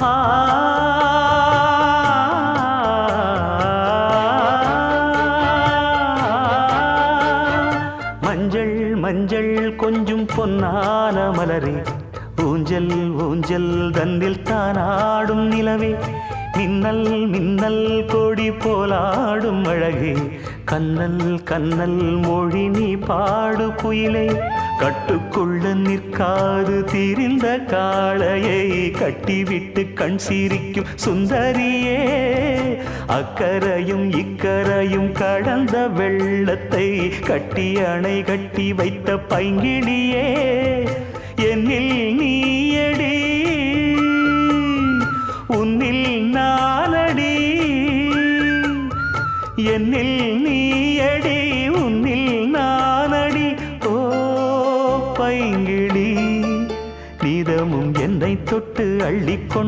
ஆ மஞ்சள் மஞ்சள் கொஞ்சம் பொன்னான மலரே, ஊஞ்சல் ஊஞ்சல் தன்னில் தானாடும் நிலவே, மின்னல் மின்னல் கொடி போலாடும் அழகே, கண்ணல் கண்ணல் மொழி நீ பாடு குயிலே, கட்டுக்குள்ள நிற்காது திரிந்த காளையை கட்டிவிட்டு கண் சிரிக்கும் சுந்தரியே, அக்கரையும் இக்கரையும் கடந்த வெள்ளத்தை கட்டி அணை கட்டி வைத்த பைங்கிளியே, என்னில் நீயடி உன்னில் நானடி, என்னில் நீயடி உன்னில் நானடி. ஓ பைங்கிளி, நீதமும் என்னை தொட்டு அள்ளிக்கொண்டு